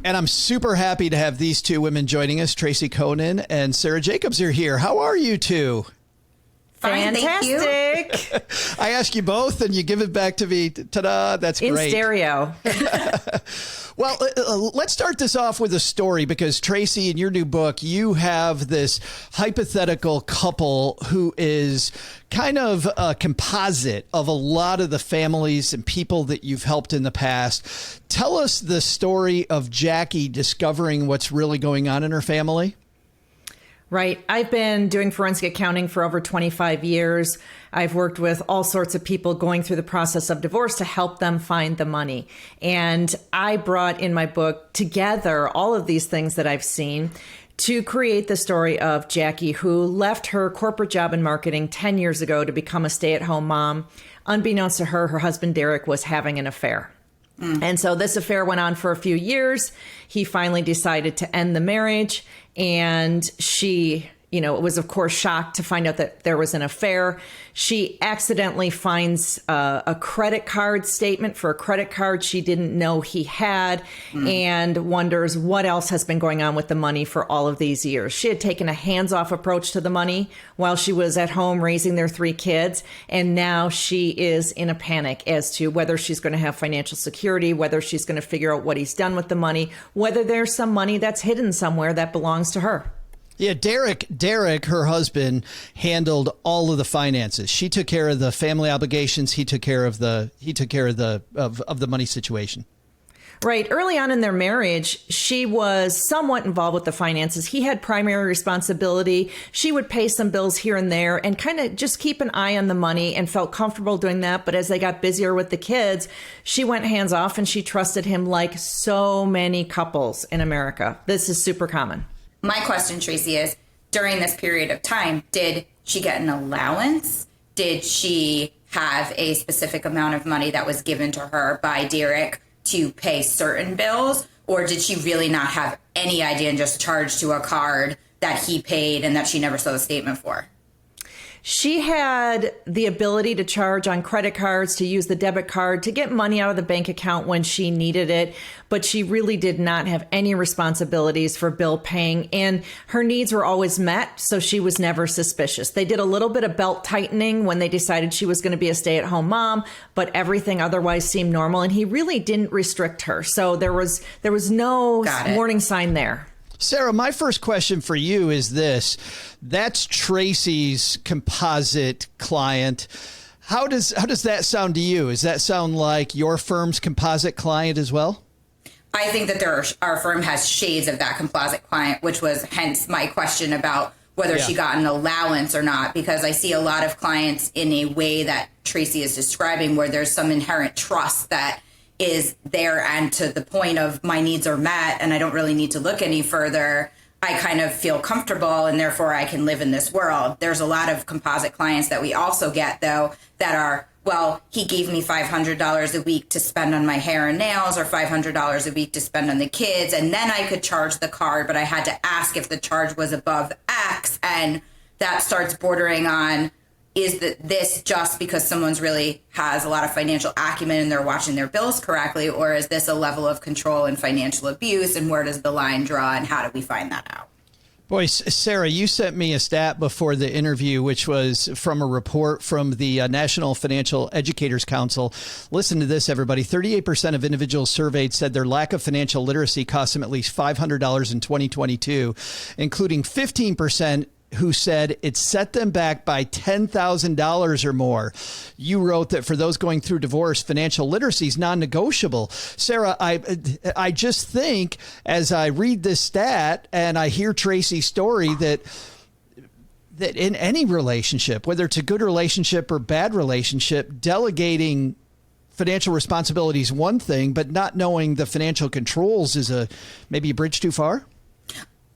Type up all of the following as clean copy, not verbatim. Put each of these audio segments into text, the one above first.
And I'm super happy to have these two women joining us. Tracy Coenen and Sarah Jacobs are here. How are you two? Fine, Fantastic. I ask you both and you give it back to me. Ta-da, that's great. In stereo. Well, let's start this off with a story because, Tracy, in your new book, you have this hypothetical couple who is kind of a composite of a lot of the families and people that you've helped in the past. Tell us the story of Jackie discovering what's really going on in her family. Right. I've been doing forensic accounting for over 25 years. I've worked with all sorts of people going through the process of divorce to help them find the money. And I brought in my book together all of these things that I've seen to create the story of Jackie, who left her corporate job in marketing 10 years ago to become a stay-at-home mom. Unbeknownst to her, her husband, Derek, was having an affair. And so this affair went on for a few years. He finally decided to end the marriage. And she, was, of course, shocked to find out that there was an affair. She accidentally finds a credit card statement for a credit card she didn't know he had and wonders what else has been going on with the money for all of these years. She had taken a hands-off approach to the money while she was at home raising their 3 kids. And now she is in a panic as to whether she's going to have financial security, whether she's going to figure out what he's done with the money, whether there's some money that's hidden somewhere that belongs to her. Yeah, Derek, her husband, handled all of the finances. She took care of the family obligations. He took care of the money situation. Right. Early on in their marriage, she was somewhat involved with the finances. He had primary responsibility. She would pay some bills here and there and kind of just keep an eye on the money and felt comfortable doing that. But as they got busier with the kids, she went hands off and she trusted him like so many couples in America. This is super common. My question, Tracy, is during this period of time, did she get an allowance? Did she have a specific amount of money that was given to her by Derek to pay certain bills? Or did she really not have any idea and just charge to a card that he paid and that she never saw the statement for? She had the ability to charge on credit cards, to use the debit card, to get money out of the bank account when she needed it. But she really did not have any responsibilities for bill paying. And her needs were always met, so she was never suspicious. They did a little bit of belt tightening when they decided she was going to be a stay-at-home mom, but everything otherwise seemed normal. And he really didn't restrict her. So there was no warning sign there. Sarah, my first question for you is this. That's Tracy's composite client. How does that sound to you? Does that sound like your firm's composite client as well? I think that our firm has shades of that composite client, which was hence my question about whether she got an allowance or not, because I see a lot of clients in a way that Tracy is describing where there's some inherent trust that is there, and to the point of my needs are met and I don't really need to look any further. I kind of feel comfortable and therefore I can live in this world. There's a lot of composite clients that we also get, though, that are, well, he gave me $500 a week to spend on my hair and nails or $500 a week to spend on the kids. And then I could charge the card, but I had to ask if the charge was above X. And that starts bordering on, is this just because someone's really has a lot of financial acumen and they're watching their bills correctly, or is this a level of control and financial abuse, and where does the line draw, and how do we find that out? Boy, Sarah, you sent me a stat before the interview, which was from a report from the National Financial Educators Council. Listen to this, everybody. 38% of individuals surveyed said their lack of financial literacy cost them at least $500 in 2022, including 15% who said it set them back by $10,000 or more. You wrote that for those going through divorce, financial literacy is non-negotiable. Sarah, I just think as I read this stat and I hear Tracy's story that in any relationship, whether it's a good relationship or bad relationship, delegating financial responsibility is one thing, but not knowing the financial controls is maybe a bridge too far.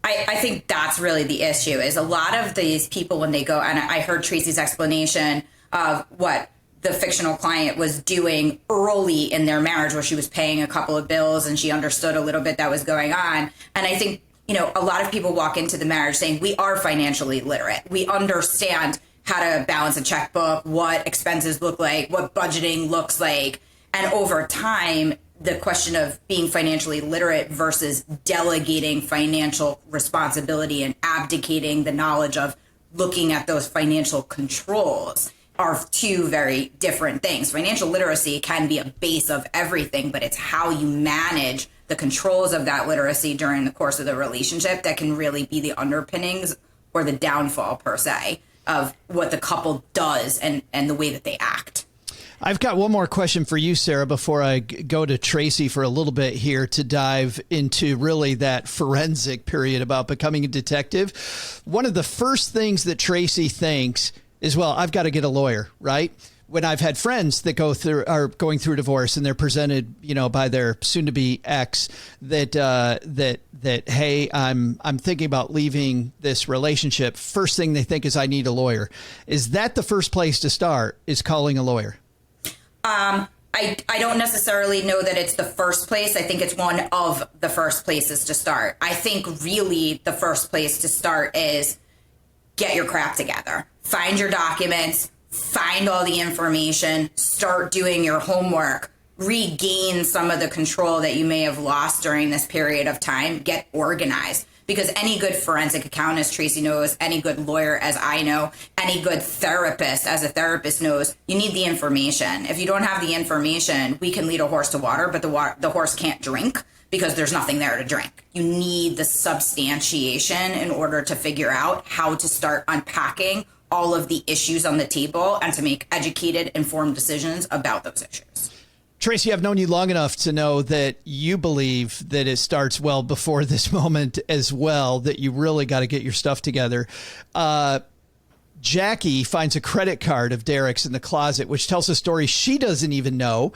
I think that's really the issue, is a lot of these people when they go, and I heard Tracy's explanation of what the fictional client was doing early in their marriage, where she was paying a couple of bills and she understood a little bit that was going on. And I think, a lot of people walk into the marriage saying we are financially literate. We understand how to balance a checkbook, what expenses look like, what budgeting looks like. And over time, the question of being financially literate versus delegating financial responsibility and abdicating the knowledge of looking at those financial controls are two very different things. Financial literacy can be a base of everything, but it's how you manage the controls of that literacy during the course of the relationship that can really be the underpinnings or the downfall, per se, of what the couple does and the way that they act. I've got one more question for you, Sarah, before I go to Tracy for a little bit here to dive into really that forensic period about becoming a detective. One of the first things that Tracy thinks is, well, I've got to get a lawyer, right? When I've had friends that are going through divorce and they're presented, by their soon-to-be ex that hey, I'm thinking about leaving this relationship. First thing they think is I need a lawyer. Is that the first place to start? Is calling a lawyer? I don't necessarily know that it's the first place. I think it's one of the first places to start. I think really the first place to start is get your crap together. Find your documents, find all the information, start doing your homework, regain some of the control that you may have lost during this period of time, get organized. Because any good forensic accountant, as Tracy knows, any good lawyer, as I know, any good therapist, as a therapist knows, you need the information. If you don't have the information, we can lead a horse to water, but the horse can't drink because there's nothing there to drink. You need the substantiation in order to figure out how to start unpacking all of the issues on the table and to make educated, informed decisions about those issues. Tracy, I've known you long enough to know that you believe that it starts well before this moment as well, that you really got to get your stuff together. Jackie finds a credit card of Derek's in the closet, which tells a story she doesn't even know.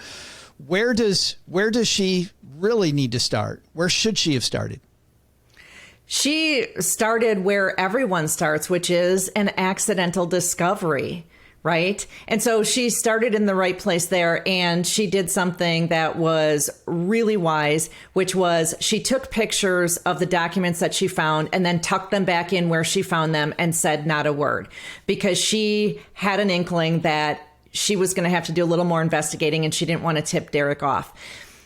Where does she really need to start? Where should she have started? She started where everyone starts, which is an accidental discovery. Right. And so she started in the right place there, and she did something that was really wise, which was she took pictures of the documents that she found and then tucked them back in where she found them and said not a word, because she had an inkling that she was going to have to do a little more investigating and she didn't want to tip Derek off.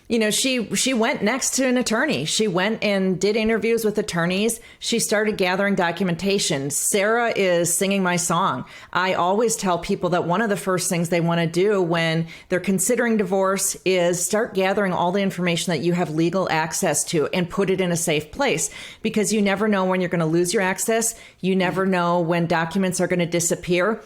She went next to an attorney. She went and did interviews with attorneys. She started gathering documentation. Sarah is singing my song. I always tell people that one of the first things they want to do when they're considering divorce is start gathering all the information that you have legal access to and put it in a safe place, because you never know when you're going to lose your access. You never know when documents are going to disappear.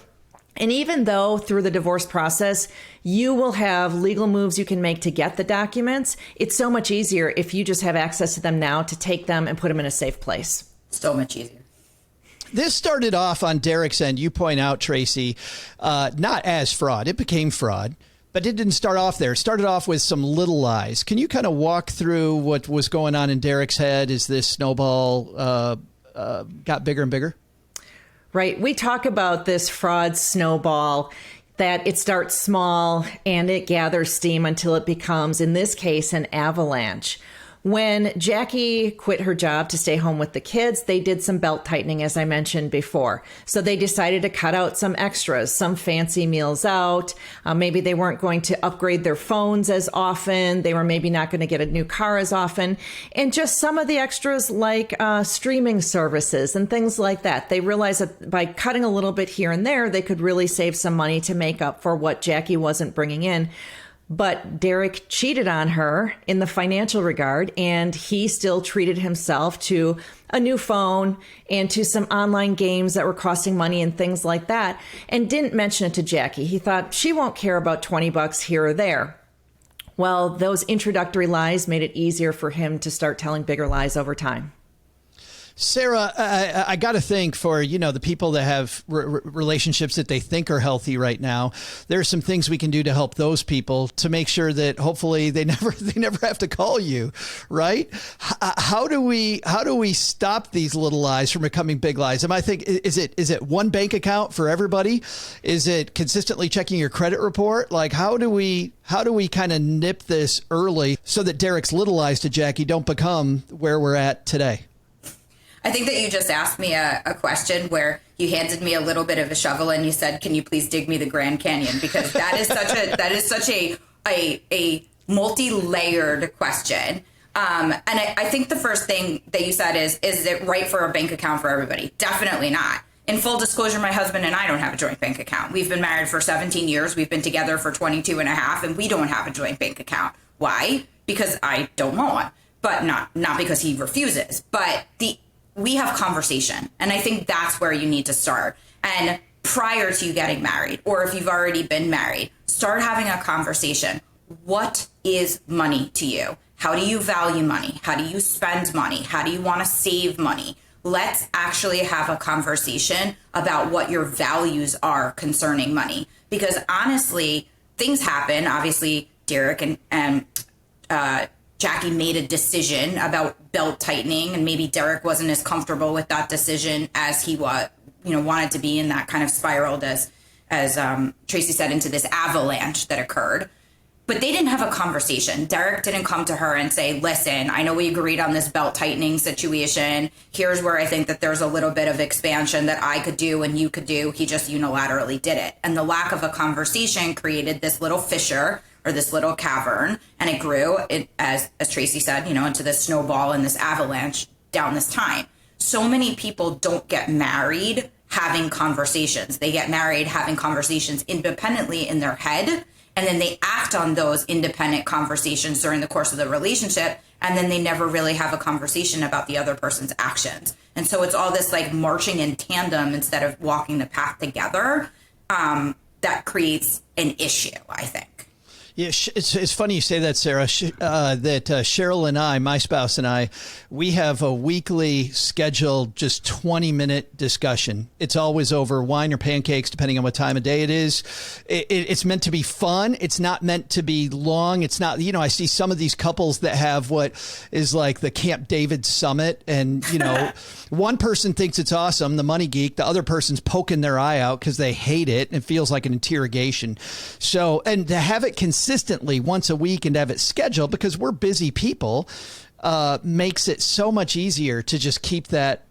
And even though through the divorce process, you will have legal moves you can make to get the documents, it's so much easier if you just have access to them now to take them and put them in a safe place. So much easier. This started off on Derek's end, you point out, Tracy, not as fraud. It became fraud, but it didn't start off there. It started off with some little lies. Can you kind of walk through what was going on in Derek's head as this snowball got bigger and bigger? Right. We talk about this fraud snowball, that it starts small and it gathers steam until it becomes, in this case, an avalanche. When Jackie quit her job to stay home with the kids, they did some belt tightening, as I mentioned before. So they decided to cut out some extras, some fancy meals out. Maybe they weren't going to upgrade their phones as often. They were maybe not going to get a new car as often. And just some of the extras like streaming services and things like that. They realized that by cutting a little bit here and there, they could really save some money to make up for what Jackie wasn't bringing in. But Derek cheated on her in the financial regard, and he still treated himself to a new phone and to some online games that were costing money and things like that, and didn't mention it to Jackie. He thought she won't care about $20 here or there. Well, those introductory lies made it easier for him to start telling bigger lies over time. Sarah, I got to think for, the people that have relationships that they think are healthy right now, there are some things we can do to help those people to make sure that hopefully they never have to call you, right? How do we stop these little lies from becoming big lies? I think, is it one bank account for everybody? Is it consistently checking your credit report? Like, how do we kind of nip this early so that Derek's little lies to Jackie don't become where we're at today? I think that you just asked me a question where you handed me a little bit of a shovel and you said, "Can you please dig me the Grand Canyon?" Because that is such a multi-layered question. And I think the first thing that you said is it right for a bank account for everybody? Definitely not. In full disclosure, my husband and I don't have a joint bank account. We've been married for 17 years. We've been together for 22 and a half, and we don't have a joint bank account. Why? Because I don't want one, but not because he refuses. But we have conversation, and I think that's where you need to start. And prior to you getting married, or if you've already been married, start having a conversation. What is money to you? How do you value money? How do you spend money? How do you want to save money? Let's actually have a conversation about what your values are concerning money. Because honestly, things happen. Obviously, Derek and Jackie made a decision about belt tightening, and maybe Derek wasn't as comfortable with that decision as he wanted to be, in that kind of spiraled, as Tracy said, into this avalanche that occurred. But they didn't have a conversation. Derek didn't come to her and say, listen, I know we agreed on this belt tightening situation. Here's where I think that there's a little bit of expansion that I could do and you could do. He just unilaterally did it. And the lack of a conversation created this little fissure, or this little cavern, and it grew, as Tracy said, into this snowball and this avalanche down this time. So many people don't get married having conversations. They get married having conversations independently in their head, and then they act on those independent conversations during the course of the relationship, and then they never really have a conversation about the other person's actions. And so it's all this like marching in tandem instead of walking the path together, that creates an issue, I think. Yeah, it's funny you say that, Sarah, that Cheryl and I, my spouse and I, we have a weekly scheduled just 20-minute discussion. It's always over wine or pancakes, depending on what time of day it is. It's meant to be fun. It's not meant to be long. It's not, I see some of these couples that have what is like the Camp David summit. And, one person thinks it's awesome, the money geek. The other person's poking their eye out because they hate it. And it feels like an interrogation. So, and to have it consistently once a week and to have it scheduled, because we're busy people, makes it so much easier to just keep that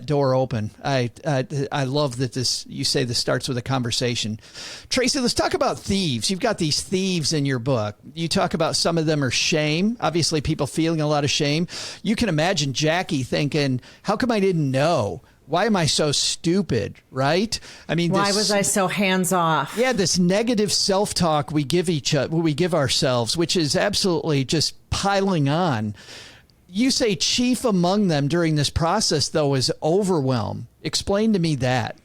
door open. I love that you say this starts with a conversation. Tracy, let's talk about thieves. You've got these thieves in your book. You talk about some of them are shame. Obviously, people feeling a lot of shame. You can imagine Jackie thinking, how come I didn't know? Why am I so stupid, right? I mean, why was I so hands off? Yeah, this negative self-talk we give ourselves, which is absolutely just piling on. You say chief among them during this process, though, is overwhelm. Explain to me that.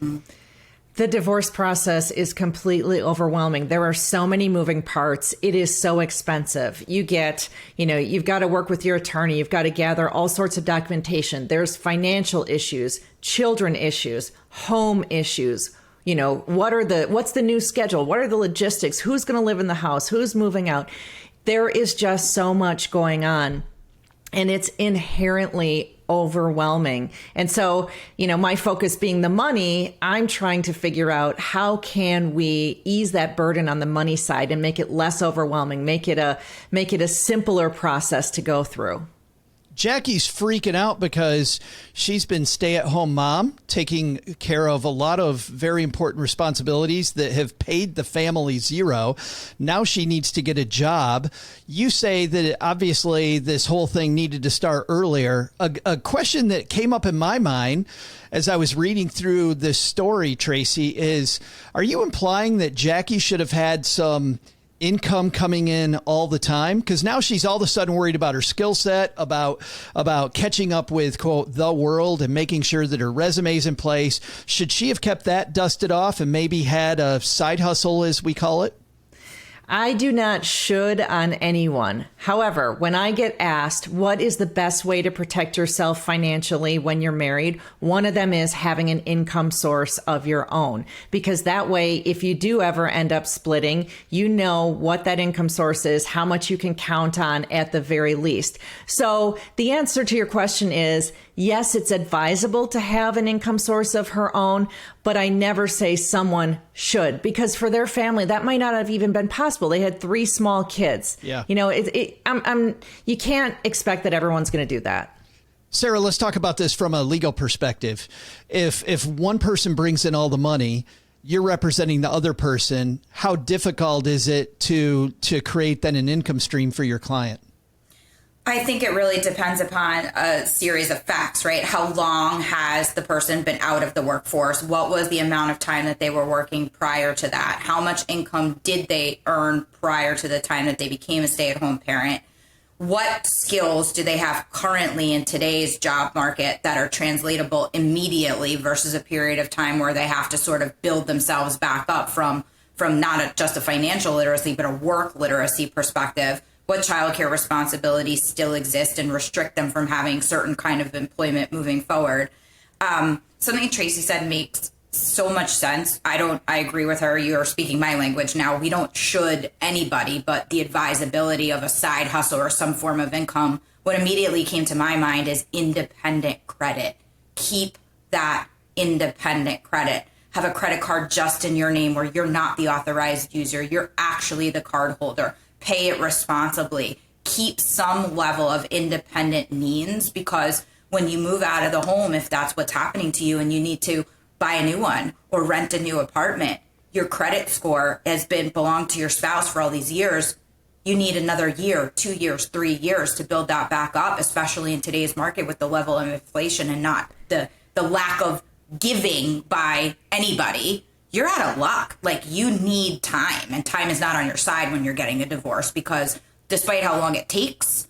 The divorce process is completely overwhelming. There are so many moving parts. It is so expensive. You've got to work with your attorney. You've got to gather all sorts of documentation. There's financial issues, children issues, home issues. What's the new schedule? What are the logistics? Who's going to live in the house? Who's moving out? There is just so much going on, and it's inherently overwhelming. And so, my focus being the money, I'm trying to figure out how can we ease that burden on the money side and make it less overwhelming, make it a simpler process to go through. Jackie's freaking out because she's been stay-at-home mom, taking care of a lot of very important responsibilities that have paid the family zero. Now she needs to get a job. You say that obviously this whole thing needed to start earlier. A question that came up in my mind as I was reading through this story, Tracy, is, are you implying that Jackie should have had some income coming in all the time? Because now she's all of a sudden worried about her skill set, about catching up with, quote, the world, and making sure that her resume's in place. Should she have kept that dusted off and maybe had a side hustle, as we call it? I do not should on anyone. However, when I get asked what is the best way to protect yourself financially when you're married, one of them is having an income source of your own. Because that way, if you do ever end up splitting, you know what that income source is, how much you can count on at the very least. So the answer to your question is, yes, it's advisable to have an income source of her own, but I never say someone should, because for their family, that might not have even been possible. They had 3 small kids. Yeah. You can't expect that everyone's going to do that. Sarah, let's talk about this from a legal perspective. If one person brings in all the money, you're representing the other person. How difficult is it to create then an income stream for your client? I think it really depends upon a series of facts, right? How long has the person been out of the workforce? What was the amount of time that they were working prior to that? How much income did they earn prior to the time that they became a stay-at-home parent? What skills do they have currently in today's job market that are translatable immediately versus a period of time where they have to sort of build themselves back up from not just a financial literacy, but a work literacy perspective? What childcare responsibilities still exist and restrict them from having certain kind of employment moving forward? Something Tracy said makes so much sense. I agree with her. You're speaking my language now. We don't should anybody, but the advisability of a side hustle or some form of income. What immediately came to my mind is independent credit. Keep that independent credit. Have a credit card just in your name where you're not the authorized user. You're actually the card holder. Pay it responsibly. Keep some level of independent means, because when you move out of the home, if that's what's happening to you and you need to buy a new one or rent a new apartment, your credit score has been belonged to your spouse for all these years. You need another year, 2 years, 3 years to build that back up, especially in today's market with the level of inflation and not the lack of giving by anybody. You're out of luck. Like, you need time, and time is not on your side when you're getting a divorce, because despite how long it takes,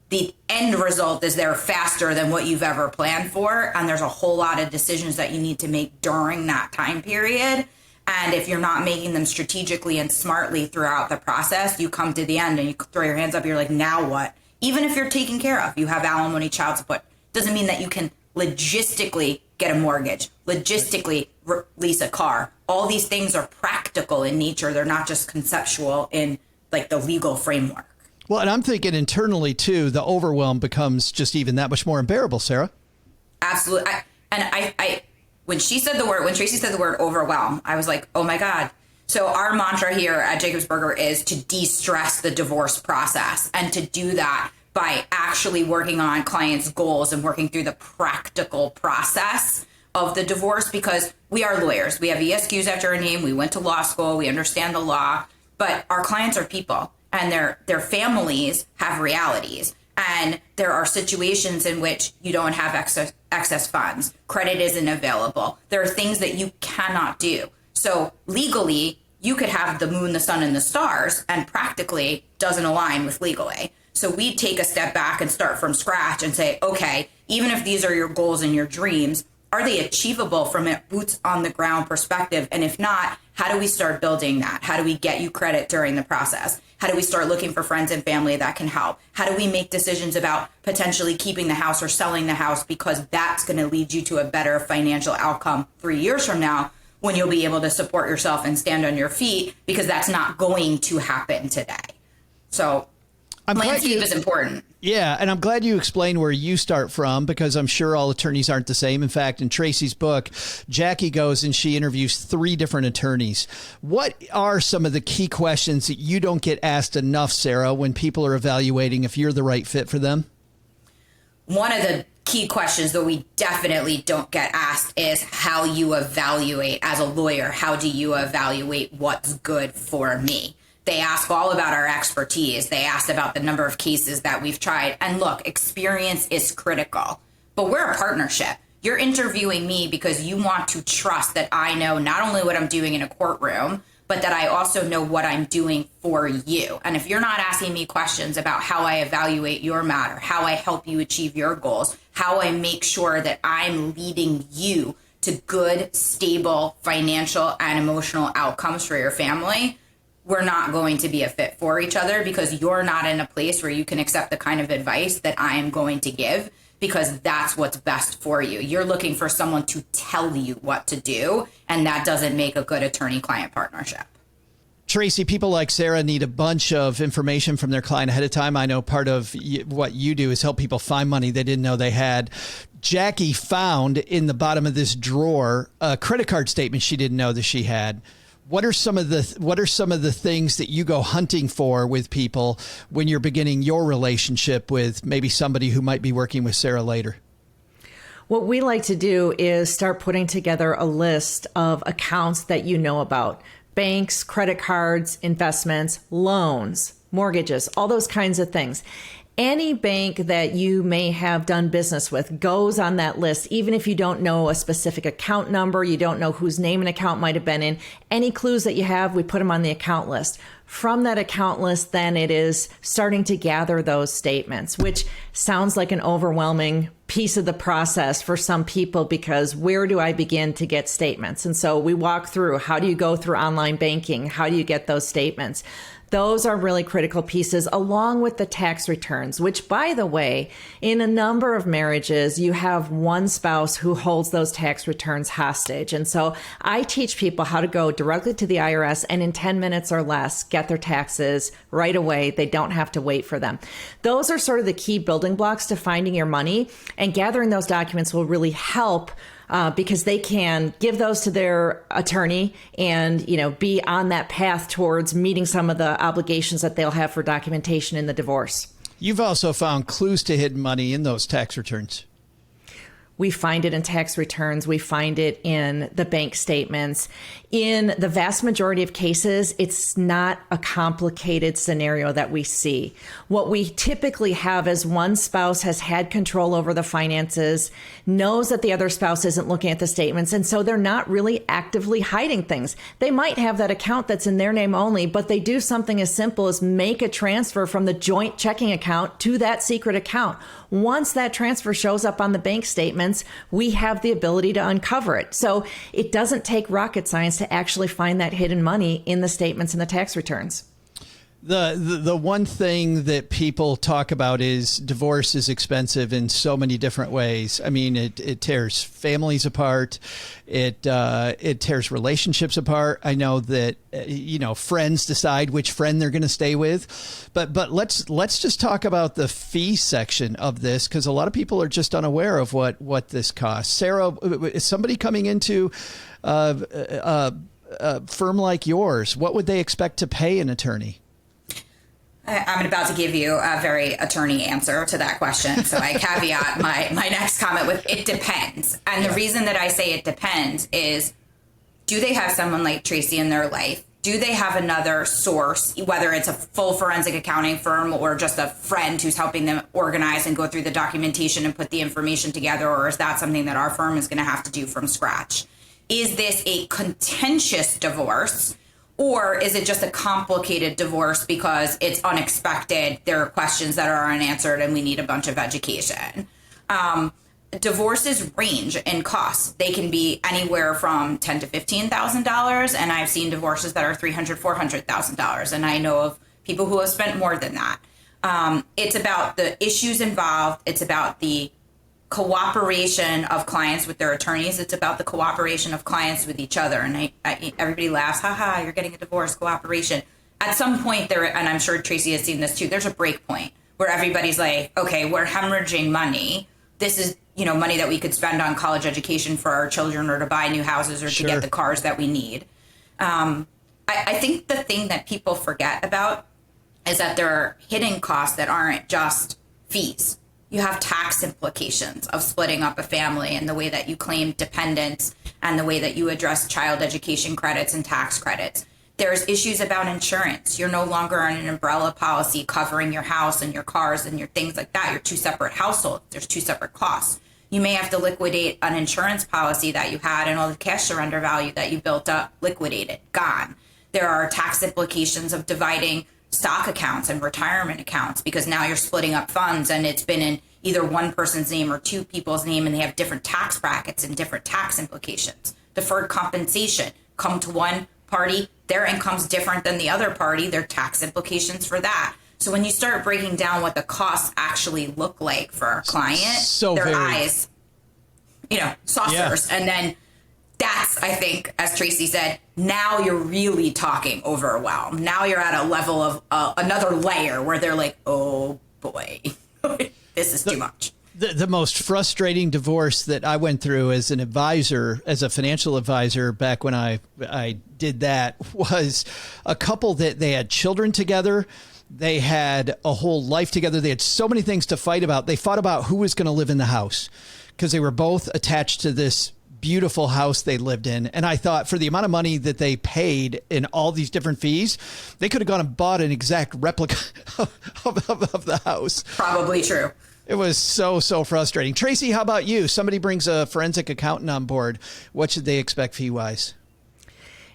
the end result is they're faster than what you've ever planned for. And there's a whole lot of decisions that you need to make during that time period. And if you're not making them strategically and smartly throughout the process, you come to the end and you throw your hands up. You're like, now what? Even if you're taken care of, you have alimony, child support, doesn't mean that you can logistically get a mortgage, logistically lease a car. All these things are practical in nature. They're not just conceptual in like the legal framework. Well, and I'm thinking internally, too, the overwhelm becomes just even that much more unbearable, Sarah. Absolutely. When Tracy said the word overwhelm, I was like, oh, my God. So our mantra here at Jacobsberger is to de-stress the divorce process, and to do that by actually working on clients' goals and working through the practical process of the divorce, because we are lawyers. We have ESQs after our name. We went to law school. We understand the law. But our clients are people, and their families have realities. And there are situations in which you don't have excess funds. Credit isn't available. There are things that you cannot do. So legally, you could have the moon, the sun, and the stars, and practically doesn't align with legally. So we take a step back and start from scratch and say, okay, even if these are your goals and your dreams, are they achievable from a boots on the ground perspective? And if not, how do we start building that? How do we get you credit during the process? How do we start looking for friends and family that can help? How do we make decisions about potentially keeping the house or selling the house, because that's going to lead you to a better financial outcome 3 years from now, when you'll be able to support yourself and stand on your feet, because that's not going to happen today. So landscape is important. Yeah, and I'm glad you explained where you start from, because I'm sure all attorneys aren't the same. In fact, in Tracy's book, Jackie goes and she interviews 3 different attorneys. What are some of the key questions that you don't get asked enough, Sarah, when people are evaluating if you're the right fit for them? One of the key questions that we definitely don't get asked is how you evaluate as a lawyer. How do you evaluate what's good for me? They ask all about our expertise. They ask about the number of cases that we've tried. And look, experience is critical, but we're a partnership. You're interviewing me because you want to trust that I know not only what I'm doing in a courtroom, but that I also know what I'm doing for you. And if you're not asking me questions about how I evaluate your matter, how I help you achieve your goals, how I make sure that I'm leading you to good, stable financial and emotional outcomes for your family, we're not going to be a fit for each other, because you're not in a place where you can accept the kind of advice that I am going to give, because that's what's best for you. You're looking for someone to tell you what to do, and that doesn't make a good attorney-client partnership. Tracy, people like Sarah need a bunch of information from their client ahead of time. I know part of what you do is help people find money they didn't know they had. Jackie found in the bottom of this drawer a credit card statement she didn't know that she had. What are some of the things that you go hunting for with people when you're beginning your relationship with maybe somebody who might be working with Sarah later? What we like to do is start putting together a list of accounts that you know about: banks, credit cards, investments, loans, mortgages, all those kinds of things. Any bank that you may have done business with goes on that list, even if you don't know a specific account number, you don't know whose name an account might have been in. Any clues that you have, we put them on the account list. From that account list, then it is starting to gather those statements, which sounds like an overwhelming piece of the process for some people, because where do I begin to get statements? And so we walk through, how do you go through online banking? How do you get those statements? Those are really critical pieces, along with the tax returns, which, by the way, in a number of marriages, you have one spouse who holds those tax returns hostage. And so I teach people how to go directly to the IRS and in 10 minutes or less get their taxes right away. They don't have to wait for them. Those are sort of the key building blocks to finding your money, and gathering those documents will really help because they can give those to their attorney and, be on that path towards meeting some of the obligations that they'll have for documentation in the divorce. You've also found clues to hidden money in those tax returns. We find it in tax returns. We find it in the bank statements. In the vast majority of cases, it's not a complicated scenario that we see. What we typically have is one spouse has had control over the finances, knows that the other spouse isn't looking at the statements, and so they're not really actively hiding things. They might have that account that's in their name only, but they do something as simple as make a transfer from the joint checking account to that secret account. Once that transfer shows up on the bank statements, we have the ability to uncover it. So it doesn't take rocket science to actually find that hidden money in the statements and the tax returns. The one thing that people talk about is divorce is expensive in so many different ways. I mean, it tears families apart. It tears relationships apart. I know that, friends decide which friend they're going to stay with. But let's just talk about the fee section of this, because a lot of people are just unaware of what this costs. Sarah, is somebody coming into a firm like yours, what would they expect to pay an attorney? I'm about to give you a very attorney answer to that question. So I caveat my next comment with it depends. And the reason that I say it depends is, do they have someone like Tracy in their life? Do they have another source, whether it's a full forensic accounting firm or just a friend who's helping them organize and go through the documentation and put the information together? Or is that something that our firm is going to have to do from scratch? Is this a contentious divorce? Or is it just a complicated divorce because it's unexpected? There are questions that are unanswered and we need a bunch of education. Divorces range in costs. They can be anywhere from $10,000 to $15,000. And I've seen divorces that are $300,000, $400,000. And I know of people who have spent more than that. It's about the issues involved. It's about the cooperation of clients with their attorneys. It's about the cooperation of clients with each other. And everybody laughs, haha, you're getting a divorce, cooperation. At some point there, and I'm sure Tracy has seen this too, there's a break point where everybody's like, okay, we're hemorrhaging money. This is, money that we could spend on college education for our children or to buy new houses or Sure. to get the cars that we need. I think the thing that people forget about is that there are hidden costs that aren't just fees. You have tax implications of splitting up a family and the way that you claim dependents and the way that you address child education credits and tax credits. There's issues about insurance. You're no longer on an umbrella policy covering your house and your cars and your things like that. You're two separate households. There's two separate costs. You may have to liquidate an insurance policy that you had and all the cash surrender value that you built up, liquidated, gone. There are tax implications of dividing stock accounts and retirement accounts because now you're splitting up funds and it's been in either one person's name or two people's name and they have different tax brackets and different tax implications. Deferred compensation, come to one party, their income's different than the other party, there are tax implications for that. So when you start breaking down what the costs actually look like for our client, eyes, saucers. Yeah. And then that's, I think, as Tracy said, now you're really talking overwhelmed. Now you're at a level of another layer where they're like, oh boy, this is too much. The most frustrating divorce that I went through as an advisor, as a financial advisor back when I did that, was a couple that they had children together. They had a whole life together. They had so many things to fight about. They fought about who was going to live in the house. because they were both attached to this beautiful house they lived in. And I thought for the amount of money that they paid in all these different fees, they could have gone and bought an exact replica of the house. Probably true. It was so frustrating. Tracy, how about you? Somebody brings a forensic accountant on board. What should they expect fee-wise?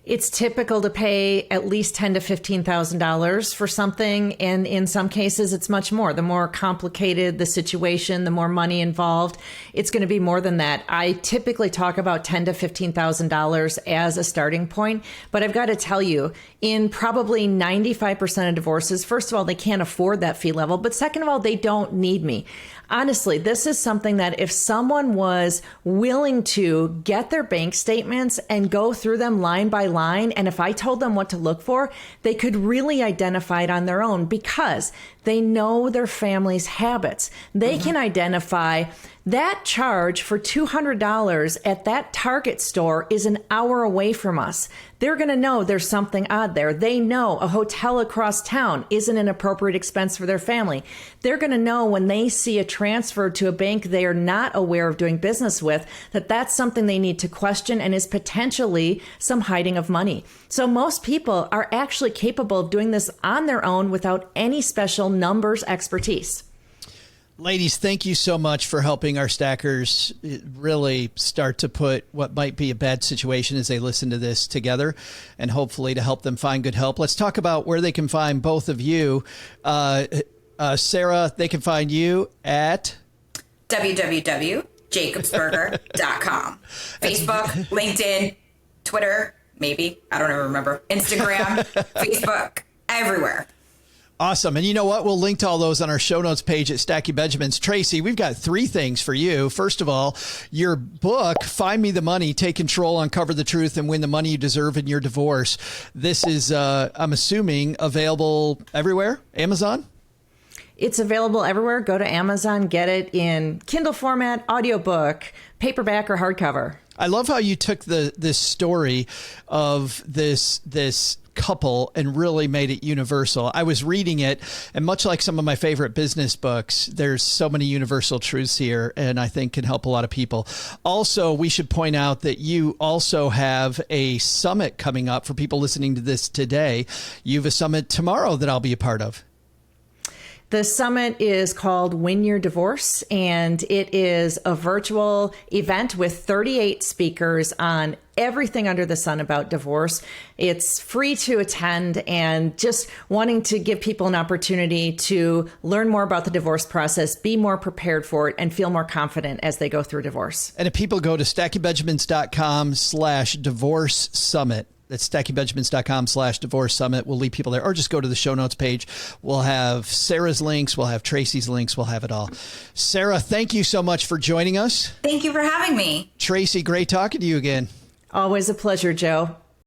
It's typical to pay at least $10,000 to $15,000 for something, and in some cases, it's much more. The more complicated the situation, the more money involved, it's going to be more than that. I typically talk about $10,000 to $15,000 as a starting point, but I've got to tell you, in probably 95% of divorces, first of all, they can't afford that fee level, but second of all, they don't need me. Honestly, this is something that if someone was willing to get their bank statements and go through them line by line, and if I told them what to look for, they could really identify it on their own because they know their family's habits. They can identify that charge for $200 at that Target store is an hour away from us. They're going to know there's something odd there. They know a hotel across town isn't an appropriate expense for their family. They're going to know when they see a transfer to a bank they are not aware of doing business with, that that's something they need to question and is potentially some hiding of money. So most people are actually capable of doing this on their own without any special numbers expertise. Ladies, thank you so much for helping our stackers really start to put what might be a bad situation as they listen to this together, and hopefully to help them find good help. Let's talk about where they can find both of you. Sarah, they can find you at www.jacobsburger.com. Facebook, LinkedIn, Twitter, maybe. I don't even remember. Instagram, Facebook, everywhere. Awesome. And you know what? We'll link to all those on our show notes page at Stacky Benjamins. Tracy, we've got 3 things for you. First of all, your book, Find Me the Money, Take Control, Uncover the Truth, and Win the Money You Deserve in Your Divorce. This is, I'm assuming, available everywhere? Amazon? It's available everywhere. Go to Amazon, get it in Kindle format, audiobook, paperback, or hardcover. I love how you took this story of this couple and really made it universal. I was reading it, and much like some of my favorite business books, there's so many universal truths here, and I think can help a lot of people. Also, we should point out that you also have a summit coming up for people listening to this today. You have a summit tomorrow that I'll be a part of. The summit is called Win Your Divorce, and it is a virtual event with 38 speakers on everything under the sun about divorce. It's free to attend, and just wanting to give people an opportunity to learn more about the divorce process, be more prepared for it, and feel more confident as they go through divorce. And if people go to stackybenjamins.com/divorce summit, that's stackybenjamins.com/divorce summit. We'll lead people there, or just go to the show notes page. We'll have Sarah's links. We'll have Tracy's links. We'll have it all. Sarah, thank you so much for joining us. Thank you for having me. Tracy, great talking to you again. Always a pleasure, Joe.